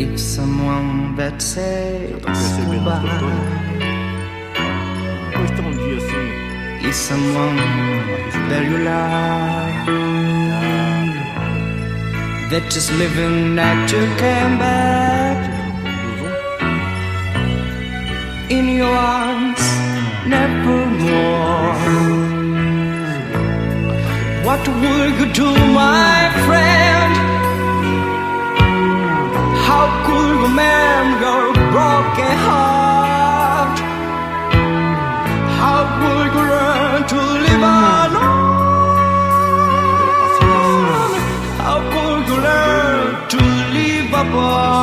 If someone that says goodbye Questão de assim. is someone that you love, that just living that you came back in your arms nevermore. What will you do, my friend? How could you mend your broken heart? How could you learn to live alone? How could you learn to live apart?